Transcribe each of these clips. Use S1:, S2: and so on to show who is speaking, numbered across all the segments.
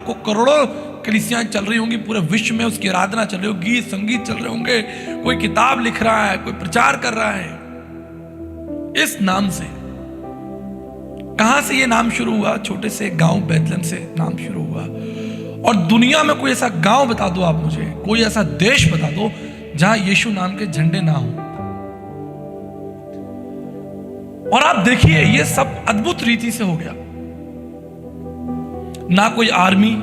S1: को करोड़ों कलीसियां चल रही होंगी, पूरे विश्व में उसकी आराधना चल रही होगी, गीत संगीत चल रहे होंगे, कोई किताब लिख रहा है, कोई प्रचार कर रहा है इस नाम से। कहां से ये नाम शुरू हुआ? छोटे से गांव बैतलहम से नाम शुरू हुआ। और दुनिया में कोई ऐसा गांव बता दो आप मुझे, कोई ऐसा देश बता दो जहां यीशु नाम के झंडे ना हो। और आप देखिए ये सब अद्भुत रीति से हो गया। ना कोई आर्मी,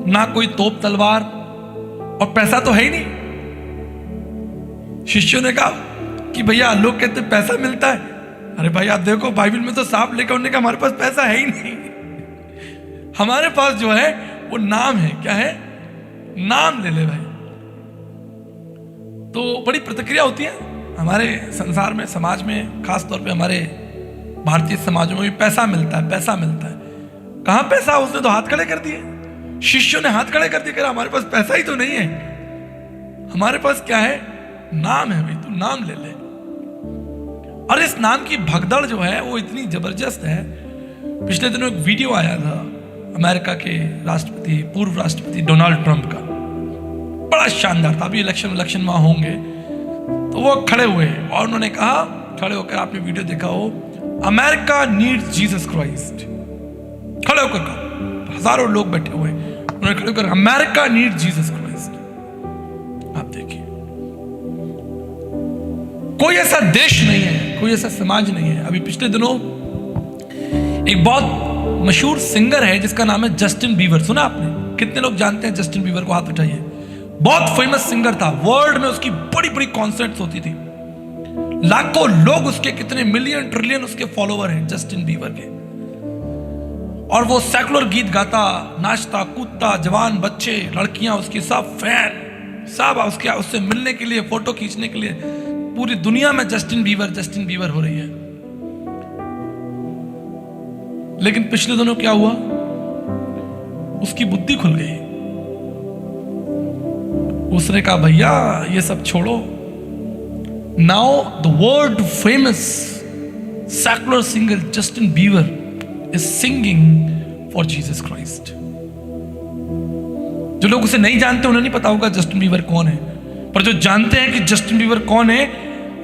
S1: ना कोई तोप तलवार, और पैसा तो है ही नहीं। शिष्यों ने कहा कि भैया लोग कहते पैसा मिलता है, अरे भाई आप देखो बाइबल में तो साफ लिखा, उन्होंने कहा हमारे पास पैसा है ही नहीं, हमारे पास जो है वो नाम है। क्या है? नाम ले ले भाई। तो बड़ी प्रतिक्रिया होती है हमारे संसार में, समाज में, खास तौर पे हमारे भारतीय समाजों में भी पैसा मिलता है, पैसा मिलता है। कहां पैसा? उसने तो हाथ खड़े कर दिए, शिष्यों ने हाथ खड़े कर दिए, कहा हमारे पास पैसा ही तो नहीं है, हमारे पास क्या है? नाम है भाई, तू नाम ले ले। और इस नाम की भगदड़ जो है वो इतनी जबरदस्त है। पिछले दिनों एक वीडियो आया था अमेरिका के राष्ट्रपति, पूर्व राष्ट्रपति डोनाल्ड ट्रंप का, बड़ा शानदार था। अभी इलेक्शन वहां होंगे, तो वो खड़े हुए और उन्होंने कहा, खड़े होकर आपने वीडियो देखा हो, अमेरिका नीड्स जीसस क्राइस्ट। खड़े होकर कहा, हजारों लोग बैठे हुए, उन्होंने खड़े होकर अमेरिका नीड्स जीसस क्राइस्ट। आप देखिए, कोई ऐसा देश नहीं है, कोई ऐसा समाज नहीं है। अभी पिछले दिनों एक बहुत मशहूर सिंगर है जिसका नाम है जस्टिन बीवर। सुना आपने? कितने लोग जानते हैं जस्टिन बीवर को? हाथ उठाइए। बहुत फेमस सिंगर था, वर्ल्ड में उसकी बड़ी बड़ी कॉन्सर्ट्स होती थी, लाखों लोग उसके, कितने मिलियन ट्रिलियन उसके फॉलोवर हैं जस्टिन बीवर के। और वो सेकुलर गीत गाता, नाचता, कूदता, जवान बच्चे, लड़कियां उसकी सब फैन, सब उससे मिलने के लिए, फोटो खींचने के लिए पूरी दुनिया में जस्टिन बीवर हो रही है। लेकिन पिछले दिनों क्या हुआ? उसकी बुद्धि खुल गई। उसने कहा भैया ये सब छोड़ो, now the world famous secular singer Justin beaver is singing for Jesus Christ. जो लोग उसे नहीं जानते, उन्हें नहीं पता होगा जस्टिन बीवर कौन है, पर जो जानते हैं कि जस्टिन बीवर कौन है,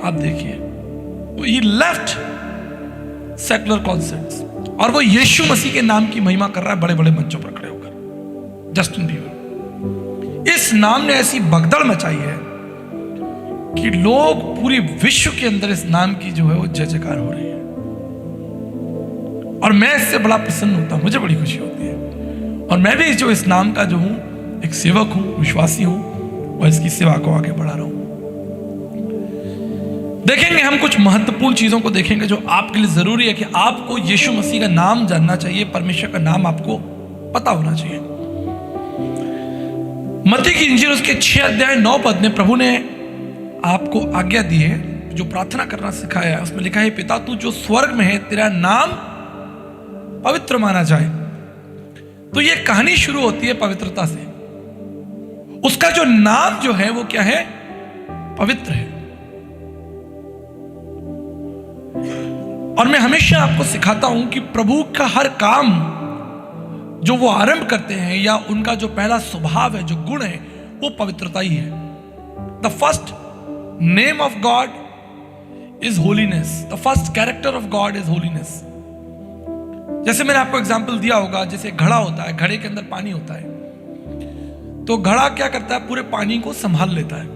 S1: आप देखिए, तो ये लेफ्ट सेकुलर कॉन्सर्ट्स और वो यीशु मसीह के नाम की महिमा कर रहा है बड़े बड़े मंचों पर खड़े होकर। जस्टिन बीवर, इस नाम ने ऐसी भगदड़ मचाई है कि लोग पूरे विश्व के अंदर इस नाम की जो है वो जय जयकार हो रही है। और मैं इससे बड़ा प्रसन्न होता हूं, मुझे बड़ी खुशी होती है। और मैं भी जो इस नाम का जो हूं, एक सेवक हूं, विश्वासी हूं, और इसकी सेवा को आगे बढ़ा रहा हूं। देखेंगे हम कुछ महत्वपूर्ण चीजों को देखेंगे जो आपके लिए जरूरी है कि आपको यीशु मसीह का नाम जानना चाहिए, परमेश्वर का नाम आपको पता होना चाहिए। मत्ती की इंजील उसके 6 अध्याय 9 पद में प्रभु ने आपको आज्ञा दी है, जो प्रार्थना करना सिखाया है। उसमें लिखा है, पिता तू जो स्वर्ग में है, तेरा नाम पवित्र माना जाए। तो ये कहानी शुरू होती है पवित्रता से। उसका जो नाम जो है वो क्या है? पवित्र है। और मैं हमेशा आपको सिखाता हूं कि प्रभु का हर काम जो वो आरंभ करते हैं, या उनका जो पहला स्वभाव है, जो गुण है, वो पवित्रता ही है। The first name of God is holiness, the first character of God is holiness. जैसे मैंने आपको एग्जाम्पल दिया होगा, जैसे घड़ा होता है, घड़े के अंदर पानी होता है, तो घड़ा क्या करता है? पूरे पानी को संभाल लेता है,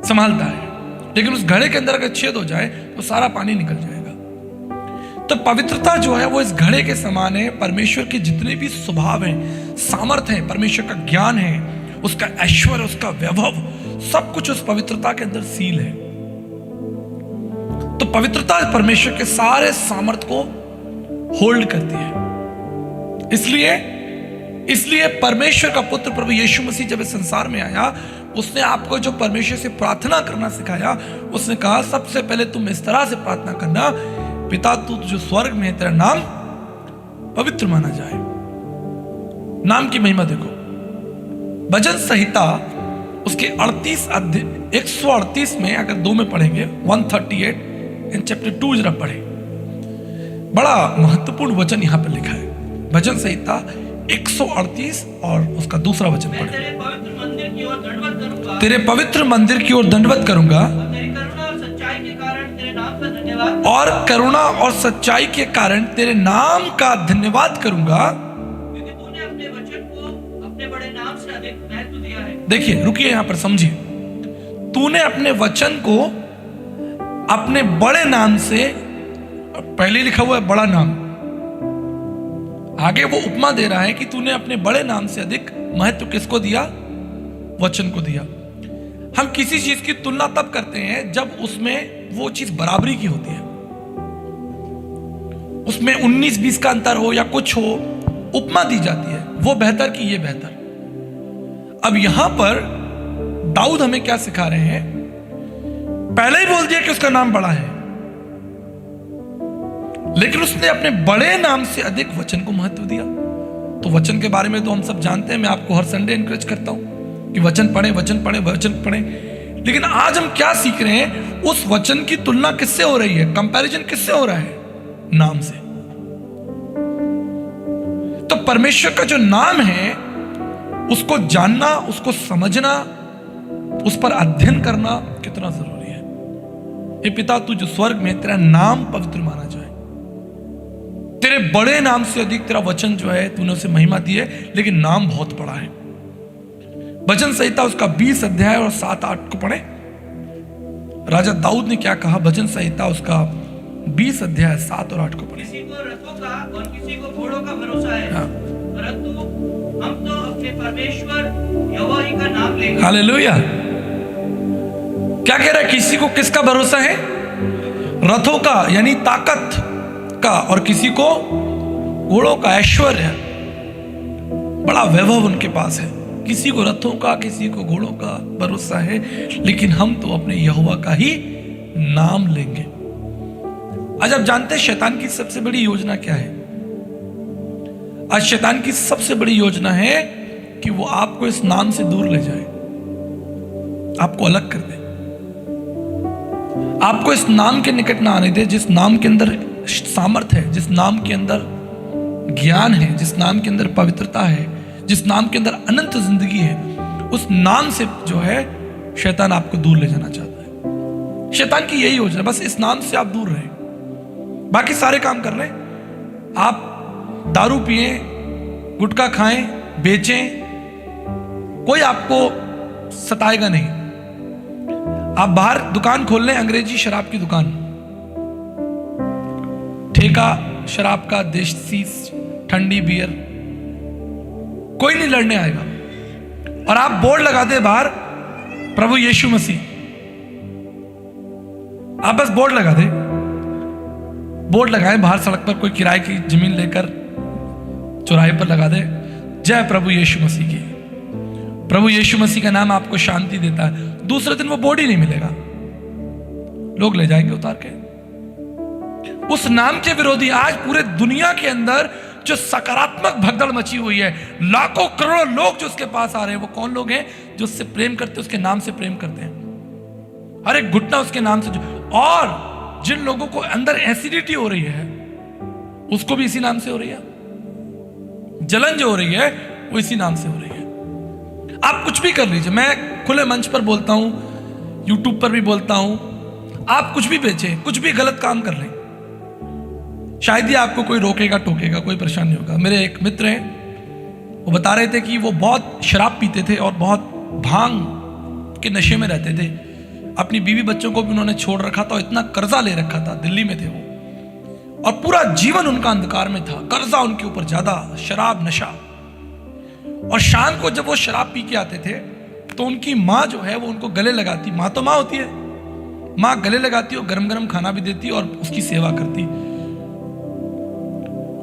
S1: संभालता है। लेकिन उस घड़े के अंदर अगर छेद हो जाए तो सारा पानी निकल जाएगा। तो पवित्रता जो है वो इस घड़े के समान है। परमेश्वर के जितने भी स्वभाव हैं, सामर्थ्य है, परमेश्वर का ज्ञान है, उसका ऐश्वर्य, उसका वैभव, सब कुछ उस पवित्रता के अंदर सील है। तो पवित्रता परमेश्वर के सारे सामर्थ्य को होल्ड करती है। इसलिए परमेश्वर का पुत्र प्रभु यीशु मसीह जब इस संसार में आया, उसने आपको जो परमेश्वर से प्रार्थना करना सिखाया, उसने कहा सबसे पहले तुम इस तरह से प्रार्थना करना, पिता तू जो स्वर्ग में है, तेरा नाम पवित्र माना जाए। नाम की महिमा देखो। भजन संहिता उसके 138 में, अगर 2 में पढ़ेंगे, 138 इन चैप्टर 2 जरा पढ़े, बड़ा महत्वपूर्ण वचन यहां पर लिखा है। भजन संहिता 138 और उसका दूसरा वचन
S2: मैं
S1: पढ़े।
S2: तेरे पवित्र मंदिर की ओर दंडवत करूंगा,
S1: तेरे पवित्र मंदिर की ओर दंडवत करूंगा
S2: और तेरी करुणा और सच्चाई के कारण तेरे नाम का धन्यवाद,
S1: और करुणा और सच्चाई के कारण तेरे नाम का धन्यवाद करूंगा,
S2: क्योंकि तूने अपने वचन को अपने बड़े नाम से अधिक महत्व दिया है।
S1: देखिए रुकिए यहां पर समझिए, तूने अपने वचन को अपने बड़े नाम से, पहले लिखा हुआ है बड़ा नाम, आगे वो उपमा दे रहा है कि तूने अपने बड़े नाम से अधिक महत्व किसको दिया? वचन को दिया। हम किसी चीज की तुलना तब करते हैं जब उसमें वो चीज बराबरी की होती है, उसमें 19-20 का अंतर हो या कुछ हो, उपमा दी जाती है, वो बेहतर कि ये बेहतर। अब यहां पर दाऊद हमें क्या सिखा रहे हैं? पहले ही बोल दिया कि उसका नाम बड़ा है, लेकिन उसने अपने बड़े नाम से अधिक वचन को महत्व दिया। तो वचन के बारे में तो हम सब जानते हैं, मैं आपको हर संडे एनकरेज करता हूं कि वचन पढ़े, वचन पढ़े, वचन पढ़े। लेकिन आज हम क्या सीख रहे हैं? उस वचन की तुलना किससे हो रही है? कंपैरिजन किससे हो रहा है? नाम से। तो परमेश्वर का जो नाम है उसको जानना, उसको समझना, उस पर अध्ययन करना कितना जरूरी है। हे पिता, तू जो स्वर्ग में, तेरा नाम पवित्र माना जाए, तेरे बड़े नाम से अधिक तेरा वचन जो है तूने उसे महिमा दी है, लेकिन नाम बहुत बड़ा है। भजन संहिता उसका 20 अध्याय और 7-8 को पढ़े। राजा दाऊद ने क्या कहा? भजन संहिता उसका 20 अध्याय 7 और 8 को पढ़े।
S2: किसी को रथों का और किसी को घोड़ों का भरोसा है,
S1: हाँ।
S2: परंतु हम तो अपने परमेश्वर यहोवा ही का नाम लेंगे।
S1: हालेलुया। क्या कह रहा है? किसी को किसका भरोसा है? रथों का यानी ताकत का, और किसी को घोड़ों का, ऐश्वर्य, बड़ा वैभव उनके पास है। किसी को रथों का, किसी को घोड़ों का भरोसा है, लेकिन हम तो अपने यहोवा का ही नाम लेंगे। आज आप जानते हैं शैतान की सबसे बड़ी योजना क्या है? आज शैतान की सबसे बड़ी योजना है कि वो आपको इस नाम से दूर ले जाए, आपको अलग कर दे, आपको इस नाम के निकट ना आने दे, जिस नाम के अंदर सामर्थ है, जिस नाम के अंदर ज्ञान है, जिस नाम के अंदर पवित्रता है, जिस नाम के अंदर अनंत जिंदगी है। उस नाम से जो है शैतान आपको दूर ले जाना चाहता है। शैतान की यही योजना, बस इस नाम से आप दूर रहे, बाकी सारे काम कर रहे हैं। आप दारू पिए, गुटखा खाएं, बेचें, कोई आपको सताएगा नहीं। आप बाहर दुकान खोल लें, अंग्रेजी शराब की दुकान, ठेका शराब का, देसी ठंडी बियर, कोई नहीं लड़ने आएगा। और आप बोर्ड लगा दे बाहर, प्रभु यीशु मसीह, आप बस बोर्ड लगा दे, बोर्ड लगाए बाहर सड़क पर, कोई किराए की जमीन लेकर चौराहे पर लगा दे, जय प्रभु यीशु मसीह की। प्रभु यीशु मसीह का नाम आपको शांति देता है। दूसरे दिन वो बोर्ड ही नहीं मिलेगा, लोग ले जाएंगे उतार के। उस नाम के विरोधी आज पूरे दुनिया के अंदर जो सकारात्मक भगदड़ मची हुई है, लाखों करोड़ों लोग जो उसके पास आ रहे हैं, वो कौन लोग हैं? जो उससे प्रेम करते हैं, उसके नाम से प्रेम करते हैं, हर एक घुटना उसके नाम से। और जिन लोगों को अंदर एसिडिटी हो रही है, उसको भी इसी नाम से हो रही है। जलन जो हो रही है वो इसी नाम से हो रही है। आप कुछ भी कर लीजिए, मैं खुले मंच पर बोलता हूं, यूट्यूब पर भी बोलता हूं, आप कुछ भी बेचें, कुछ भी गलत काम कर लें, शायद ही आपको कोई रोकेगा टोकेगा, कोई परेशान नहीं होगा। मेरे एक मित्र हैं, वो बता रहे थे कि वो बहुत शराब पीते थे और बहुत भांग के नशे में रहते थे। अपनी बीवी बच्चों को भी उन्होंने छोड़ रखा था, इतना कर्जा ले रखा था, दिल्ली में थे वो, और पूरा जीवन उनका अंधकार में था, कर्जा उनके ऊपर ज्यादा, शराब, नशा। और शाम को जब वो शराब पी के आते थे तो उनकी माँ जो है वो उनको गले लगाती, माँ तो माँ होती है, माँ गले लगाती और गरम गरम खाना भी देती और उसकी सेवा करती।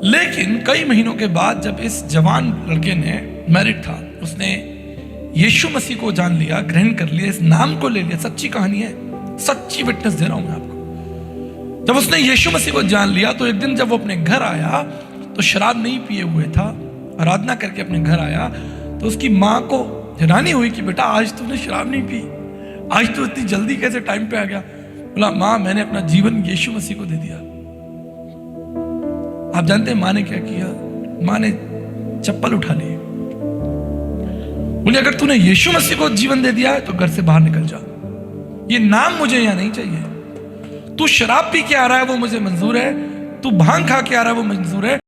S1: लेकिन कई महीनों के बाद जब इस जवान लड़के ने, मैरिड था, उसने यीशु मसीह को जान लिया, ग्रहण कर लिया, इस नाम को ले लिया, सच्ची कहानी है, सच्ची विटनेस दे रहा हूं मैं आपको। जब उसने यीशु मसीह को जान लिया तो एक दिन जब वो अपने घर आया तो शराब नहीं पिए हुए था, आराधना करके अपने घर आया तो उसकी माँ को हैरानी हुई कि बेटा आज तूने शराब नहीं पी, आज तो इतनी जल्दी कैसे टाइम पे आ गया। बोला, माँ मैंने अपना जीवन यीशु मसीह को दे दिया। आप जानते हैं माँ ने क्या किया? माँ ने चप्पल उठा ली, बोले अगर तूने यीशु मसीह को जीवन दे दिया है तो घर से बाहर निकल जा, ये नाम मुझे यहां नहीं चाहिए। तू शराब पी के आ रहा है वो मुझे मंजूर है, तू भांग खा के आ रहा है वो मंजूर है,